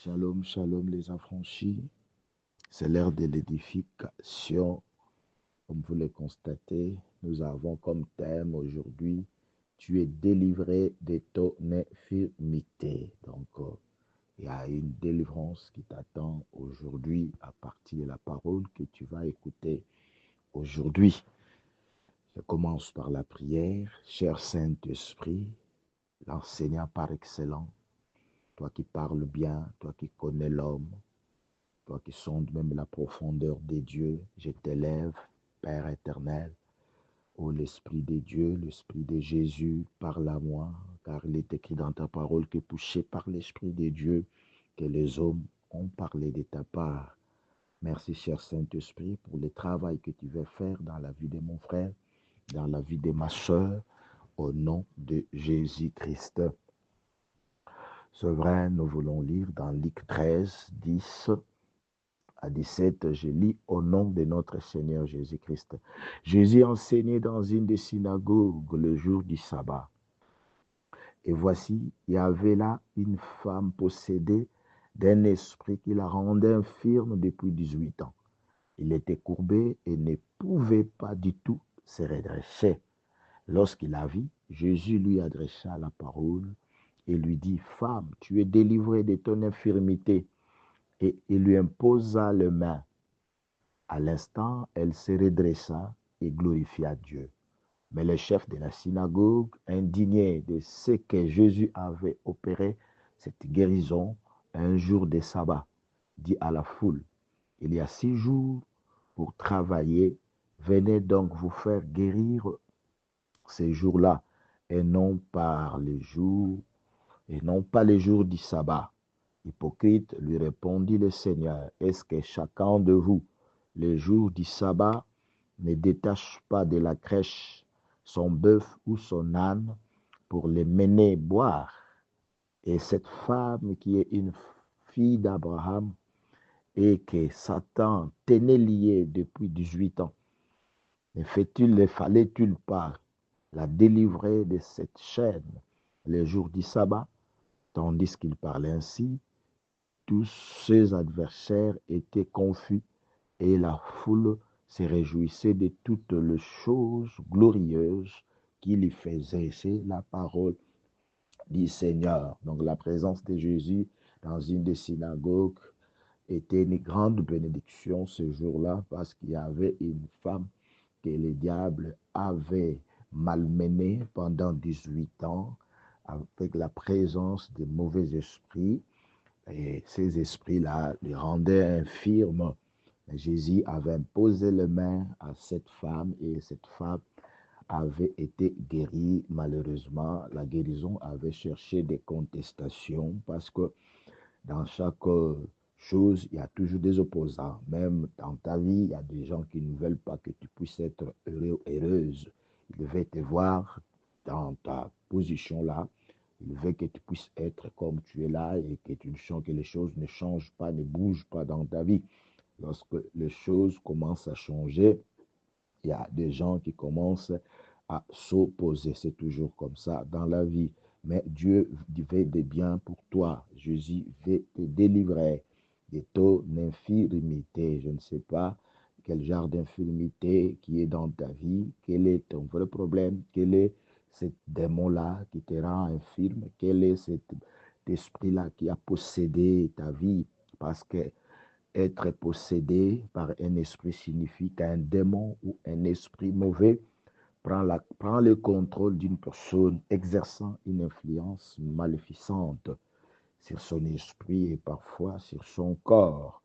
Shalom, shalom les affranchis. C'est l'heure de l'édification. Comme vous le constatez, nous avons comme thème aujourd'hui, tu es délivré de ton infirmité. Donc, il y a une délivrance qui t'attend aujourd'hui à partir de la parole que tu vas écouter aujourd'hui. Je commence par la prière. Cher Saint-Esprit, l'enseignant par excellence, toi qui parles bien, toi qui connais l'homme, toi qui sondes même la profondeur des dieux, je t'élève, Père éternel. Ô l'Esprit de Dieu, l'Esprit de Jésus, parle à moi, car il est écrit dans ta parole que poussé par l'Esprit de Dieu, que les hommes ont parlé de ta part. Merci, cher Saint-Esprit, pour le travail que tu veux faire dans la vie de mon frère, dans la vie de ma soeur, au nom de Jésus-Christ. Souverain, nous voulons lire dans Luc 13, 10 à 17, je lis au nom de notre Seigneur Jésus-Christ. Jésus enseignait dans une des synagogues le jour du sabbat. Et voici, il y avait là une femme possédée d'un esprit qui la rendait infirme depuis 18 ans. Il était courbé et ne pouvait pas du tout se redresser. Lorsqu'il la vit, Jésus lui adressa la parole et lui dit, « Femme, tu es délivrée de ton infirmité. » Et il lui imposa les mains. À l'instant, elle se redressa et glorifia Dieu. Mais le chef de la synagogue, indigné de ce que Jésus avait opéré, cette guérison, un jour de sabbat, dit à la foule, « Il y a 6 jours pour travailler, venez donc vous faire guérir ces jours-là, et non pas les jours du sabbat. » Hypocrite, lui répondit le Seigneur, est-ce que chacun de vous, les jours du sabbat, ne détache pas de la crèche son bœuf ou son âne pour les mener boire? Et cette femme qui est une fille d'Abraham et que Satan tenait liée depuis 18 ans, ne fallait-il pas la délivrer de cette chaîne les jours du sabbat? Tandis qu'il parlait ainsi, tous ses adversaires étaient confus et la foule se réjouissait de toutes les choses glorieuses qu'il y faisait. C'est la parole du Seigneur. Donc la présence de Jésus dans une des synagogues était une grande bénédiction ce jour-là parce qu'il y avait une femme que le diable avait malmenée pendant 18 ans avec la présence de mauvais esprits. Et ces esprits-là les rendaient infirmes. Jésus avait imposé les mains à cette femme et cette femme avait été guérie. Malheureusement, la guérison avait cherché des contestations parce que dans chaque chose, il y a toujours des opposants. Même dans ta vie, il y a des gens qui ne veulent pas que tu puisses être heureux ou heureuse. Ils veulent te voir dans ta position-là. Il veut que tu puisses être comme tu es là et que tu sens que les choses ne changent pas, ne bougent pas dans ta vie. Lorsque les choses commencent à changer, il y a des gens qui commencent à s'opposer. C'est toujours comme ça dans la vie. Mais Dieu veut de bien pour toi. Jésus veut te délivrer de ton infirmité. Je ne sais pas quel genre d'infirmité qui est dans ta vie, quel est ton vrai problème, quel est ce démon-là qui te rend infirme, quel est cet esprit-là qui a possédé ta vie, parce que être possédé par un esprit signifie qu'un démon ou un esprit mauvais prend le contrôle d'une personne exerçant une influence maléficente sur son esprit et parfois sur son corps.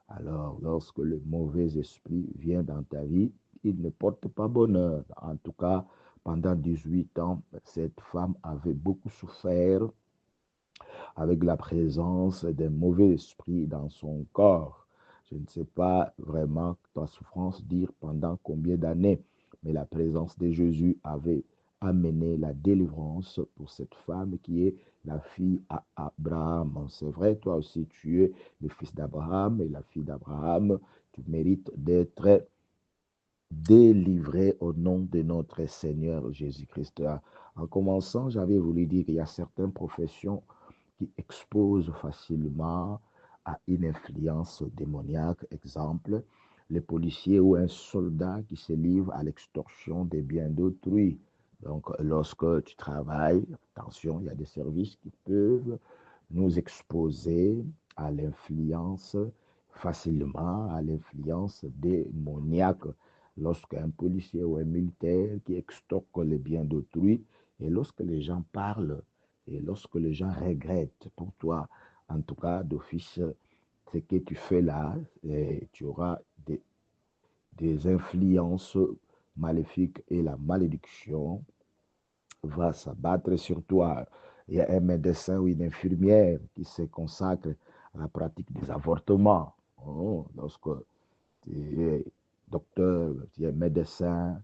Alors, lorsque le mauvais esprit vient dans ta vie, il ne porte pas bonheur. En tout cas, pendant 18 ans, cette femme avait beaucoup souffert avec la présence d'un mauvais esprit dans son corps. Je ne sais pas vraiment ta souffrance dire pendant combien d'années, mais la présence de Jésus avait amené la délivrance pour cette femme qui est la fille à Abraham. C'est vrai, toi aussi tu es le fils d'Abraham et la fille d'Abraham. Tu mérites d'être délivré au nom de notre Seigneur Jésus-Christ. En commençant, j'avais voulu dire qu'il y a certaines professions qui exposent facilement à une influence démoniaque. Exemple, les policiers ou un soldat qui se livre à l'extorsion des biens d'autrui. Donc, lorsque tu travailles, attention, il y a des services qui peuvent nous exposer à l'influence facilement, à l'influence démoniaque. Lorsqu'un policier ou un militaire qui extorque les biens d'autrui, et lorsque les gens parlent, et lorsque les gens regrettent pour toi, en tout cas d'office, ce que tu fais là, et tu auras des influences maléfiques et la malédiction va s'abattre sur toi. Il y a un médecin ou une infirmière qui se consacre à la pratique des avortements. Oh, lorsque tu es docteur, tu es médecin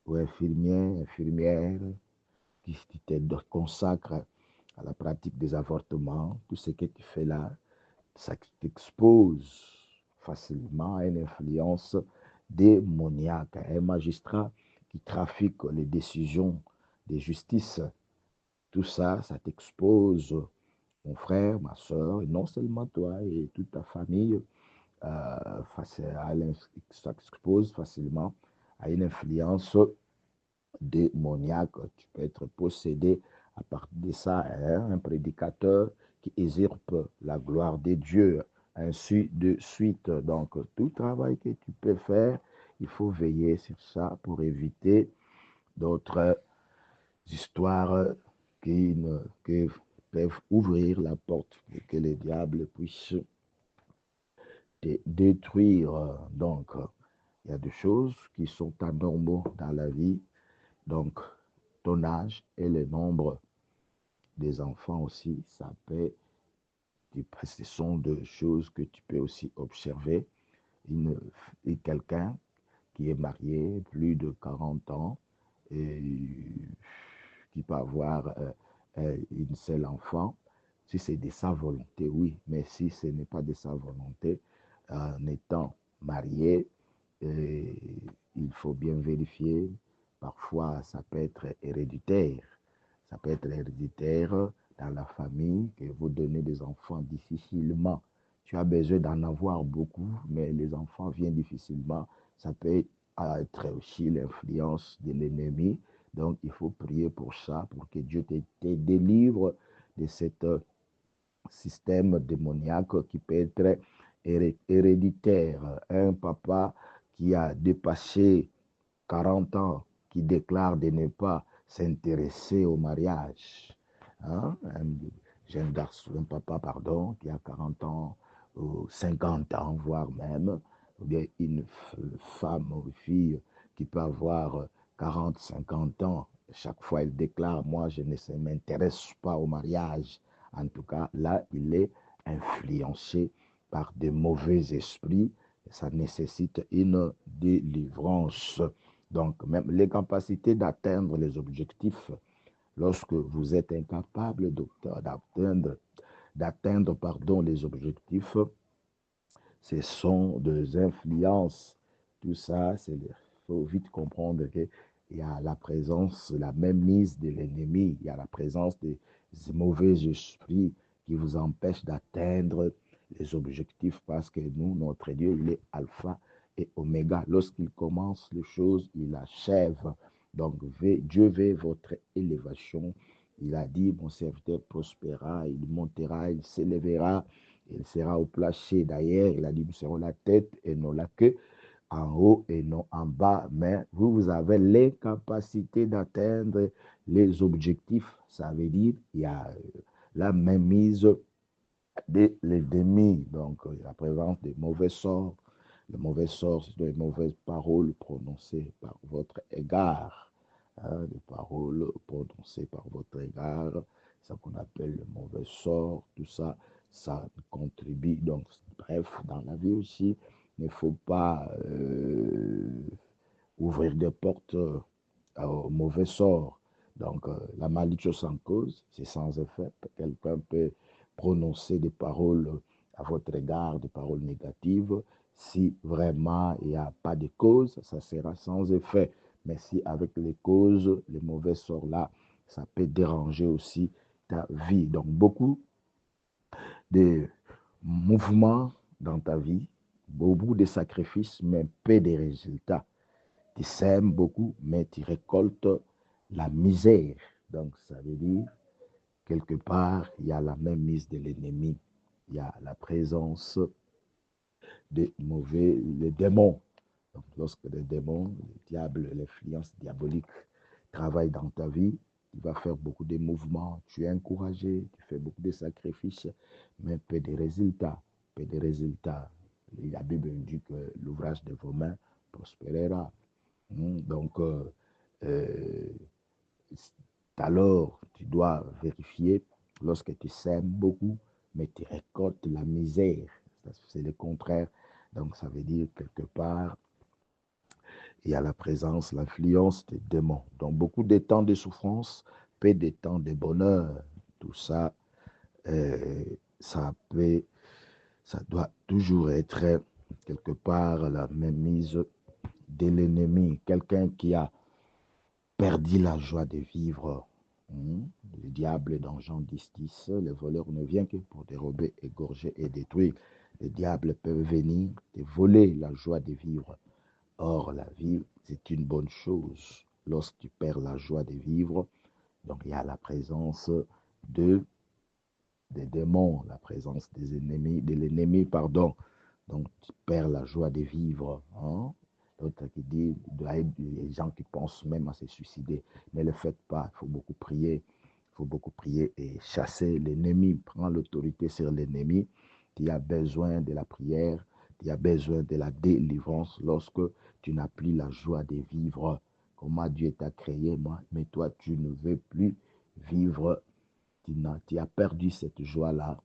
ou infirmière, qui te consacre à la pratique des avortements, tout ce que tu fais là, ça t'expose facilement à une influence démoniaque. Un magistrat qui trafique les décisions de justice, tout ça, ça t'expose, mon frère, ma soeur, et non seulement toi et toute ta famille, ça t'expose facilement à une influence démoniaque. Tu peux être possédé à partir de ça, hein, un prédicateur qui usurpe la gloire de Dieu, ainsi de suite. Donc, tout travail que tu peux faire, il faut veiller sur ça pour éviter d'autres histoires qui peuvent ouvrir la porte et que le diable puisse te détruire. Donc, il y a des choses qui sont anormaux dans la vie. Donc, ton âge et le nombre des enfants aussi, ça peut, ce sont des choses que tu peux aussi observer. Quelqu'un qui est marié plus de 40 ans et qui peut avoir une seule enfant, si c'est de sa volonté, oui, mais si ce n'est pas de sa volonté, en étant marié, il faut bien vérifier. Parfois, ça peut être héréditaire. Ça peut être héréditaire dans la famille, que vous donnez des enfants difficilement. Tu as besoin d'en avoir beaucoup, mais les enfants viennent difficilement. Ça peut être aussi l'influence de l'ennemi. Donc, il faut prier pour ça, pour que Dieu te délivre de ce système démoniaque qui peut être héréditaire. Un papa qui a dépassé 40 ans, qui déclare de ne pas s'intéresser au mariage. Hein? Un jeune garçon, un papa, pardon, qui a 40 ans ou 50 ans, voire même, ou bien une femme ou une fille qui peut avoir 40, 50 ans. Chaque fois, elle déclare, moi, je ne m'intéresse pas au mariage. En tout cas, là, il est influencé par de mauvais esprits. Ça nécessite une délivrance. Donc, même les capacités d'atteindre les objectifs, lorsque vous êtes incapable d'atteindre les objectifs, ce sont des influences. Tout ça, il faut vite comprendre qu'il y a la présence, la même mise de l'ennemi, il y a la présence des mauvais esprits qui vous empêchent d'atteindre les objectifs parce que nous, notre Dieu, il est alpha et oméga. Lorsqu'il commence les choses, il achève. Donc, Dieu veut votre élévation. Il a dit, mon serviteur prospérera, il montera, il s'élèvera, il sera au placé. D'ailleurs, il a dit, nous serons la tête et non la queue, en haut et non en bas. Mais vous avez l'incapacité d'atteindre les objectifs. Ça veut dire qu'il y a la mainmise de l'ennemi. Donc, la présence des mauvais sorts. Les mauvais sorts, c'est des mauvaises paroles prononcées par votre égard. Hein, des paroles prononcées par votre égard, ça qu'on appelle le mauvais sort, tout ça, ça contribue. Donc, bref, dans la vie aussi, il ne faut pas ouvrir des portes au mauvais sort. Donc, la malédiction sans cause, c'est sans effet. Quelqu'un peut prononcer des paroles à votre égard, des paroles négatives. Si vraiment il n'y a pas de cause, ça sera sans effet. Mais si avec les causes, les mauvais sorts là, ça peut déranger aussi ta vie. Donc, beaucoup de mouvement dans ta vie, beaucoup de sacrifices, mais peu de résultats. Tu sèmes beaucoup, mais tu récoltes la misère. Donc, ça veut dire, quelque part, il y a la même mise de l'ennemi. Il y a la présence des mauvais, les démons. Donc, lorsque les démons, le diable, l'influence diabolique travaillent dans ta vie, tu vas faire beaucoup de mouvements, tu es encouragé, tu fais beaucoup de sacrifices, mais peu de résultats. Peu de résultats. La Bible dit que l'ouvrage de vos mains prospérera. Donc, euh, alors, tu dois vérifier lorsque tu sèmes beaucoup, mais tu récoltes la misère. C'est le contraire. Donc, ça veut dire quelque part, il y a la présence, l'influence des démons. Donc, beaucoup de temps de souffrance, peu de temps de bonheur. Tout ça, euh, ça peut, ça doit toujours être quelque part la même mise de l'ennemi. Quelqu'un qui a perdu la joie de vivre. Le diable, dans Jean 10, le voleur ne vient que pour dérober, égorger et détruire. Le diable peut venir te voler la joie de vivre. Or, la vie, c'est une bonne chose. Lorsque tu perds la joie de vivre, donc il y a la présence de, des démons, la présence des ennemis, de l'ennemi, pardon. Donc, tu perds la joie de vivre. D'autres qui disent, il y a des gens qui pensent même à se suicider. Ne le faites pas, il faut beaucoup prier. Il faut beaucoup prier et chasser l'ennemi. Prends l'autorité sur l'ennemi. Tu as besoin de la prière, tu as besoin de la délivrance lorsque tu n'as plus la joie de vivre. Comment Dieu t'a créé, moi, mais toi, tu ne veux plus vivre. Tu as perdu cette joie-là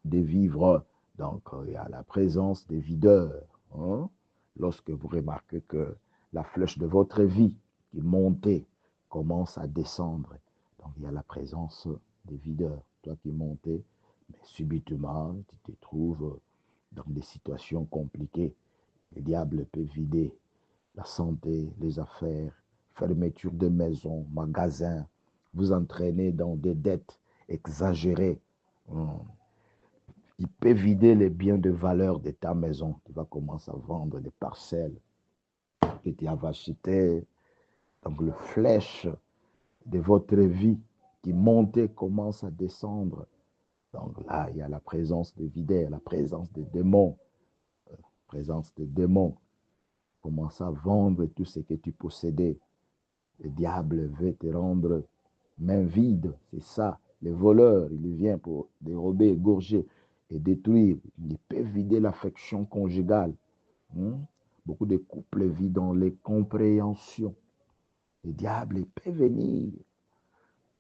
de vivre. Donc, il y a la présence des videurs. Lorsque vous remarquez que la flèche de votre vie qui montait commence à descendre, donc il y a la présence des videurs. Toi qui montais, mais subitement, tu te trouves dans des situations compliquées. Le diable peut vider la santé, les affaires, fermeture de maisons, magasins, vous entraîner dans des dettes exagérées. Il peut vider les biens de valeur de ta maison. Tu vas commencer à vendre des parcelles que tu avais achetées. Donc, le flèche de votre vie qui montait commence à descendre. Donc là, il y a la présence de videurs, la présence des démons. Présence des démons. Commence à vendre tout ce que tu possédais. Le diable veut te rendre main vide. C'est ça. Le voleur, il vient pour dérober, égorger et détruire. Il peut vider l'affection conjugale. Beaucoup de couples vivent dans les compréhensions. Le diable il peut venir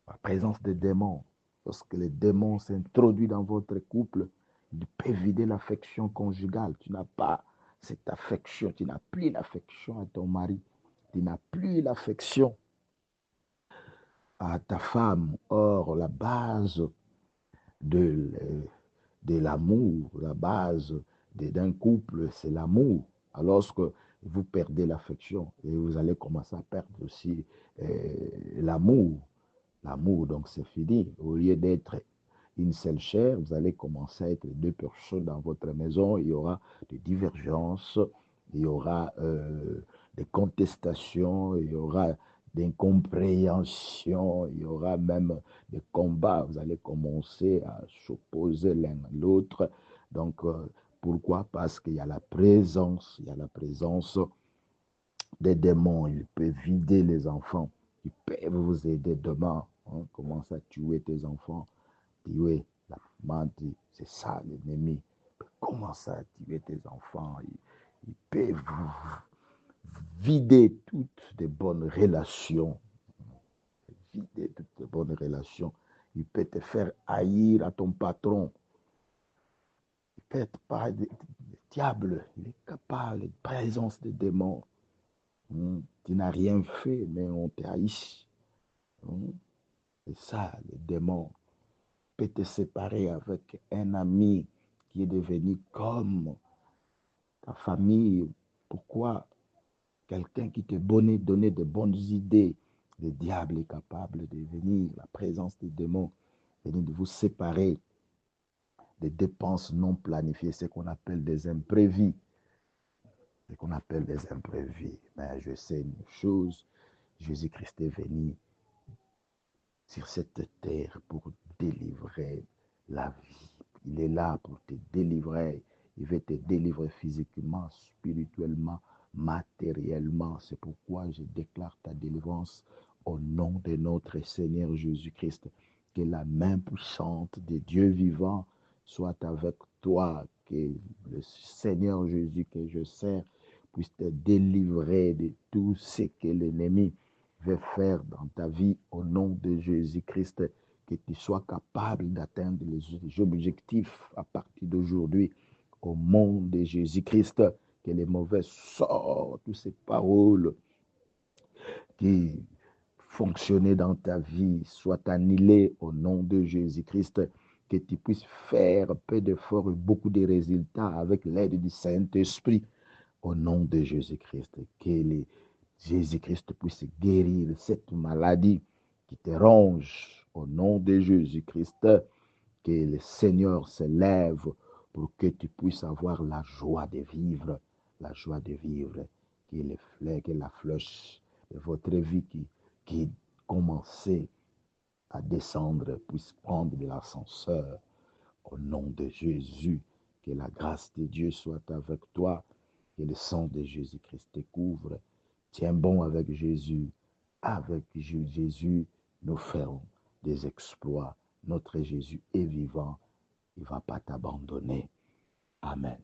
en présence des démons. Lorsque les démons s'introduisent dans votre couple, il peut vider l'affection conjugale. Tu n'as pas cette affection, tu n'as plus l'affection à ton mari, tu n'as plus l'affection à ta femme. Or, la base de, de l'amour, la base d'un couple, c'est l'amour. Alors que vous perdez l'affection et vous allez commencer à perdre aussi l'amour. L'amour, donc c'est fini. Au lieu d'être une seule chair, vous allez commencer à être deux personnes dans votre maison. Il y aura des divergences, il y aura des contestations, il y aura des incompréhensions, il y aura même des combats. Vous allez commencer à s'opposer l'un à l'autre. Donc, pourquoi? Parce qu'il y a la présence, il y a la présence des démons. Il peut vider les enfants. Ils peuvent vous aider demain. Commence à tuer tes enfants. Tuer la maman, c'est ça l'ennemi. Commence à tuer tes enfants. Il peut vider toutes les bonnes relations. Vider toutes les bonnes relations. Il peut te faire haïr à ton patron. Il peut être pas le diable. Il est capable de présence des démons. Tu n'as rien fait, mais on t'a haï. C'est ça, le démon peut te séparer avec un ami qui est devenu comme ta famille. Pourquoi? Quelqu'un qui te donnait de bonnes idées. Le diable est capable de venir, la présence des démons, venir de vous séparer des dépenses non planifiées, ce qu'on appelle des imprévus. Ce qu'on appelle des imprévus. Mais je sais une chose, Jésus-Christ est venu sur cette terre pour délivrer la vie. Il est là pour te délivrer. Il veut te délivrer physiquement, spirituellement, matériellement. C'est pourquoi je déclare ta délivrance au nom de notre Seigneur Jésus-Christ. Que la main puissante de Dieu vivant soit avec toi. Que le Seigneur Jésus que je sers puisse te délivrer de tout ce que l'ennemi veut faire dans ta vie au nom de Jésus-Christ, que tu sois capable d'atteindre les objectifs à partir d'aujourd'hui au nom de Jésus-Christ, que les mauvais sorts, toutes ces paroles qui fonctionnaient dans ta vie soient annulées au nom de Jésus-Christ, que tu puisses faire peu d'efforts et beaucoup de résultats avec l'aide du Saint-Esprit au nom de Jésus-Christ. Que Jésus-Christ puisse guérir cette maladie qui te ronge au nom de Jésus-Christ. Que le Seigneur se lève pour que tu puisses avoir la joie de vivre, la joie de vivre. Que la flèche de votre vie qui commençait à descendre puisse prendre de l'ascenseur au nom de Jésus. Que la grâce de Dieu soit avec toi. Que le sang de Jésus-Christ te couvre. Tiens bon avec Jésus. Avec Jésus, nous ferons des exploits. Notre Jésus est vivant. Il ne va pas t'abandonner. Amen.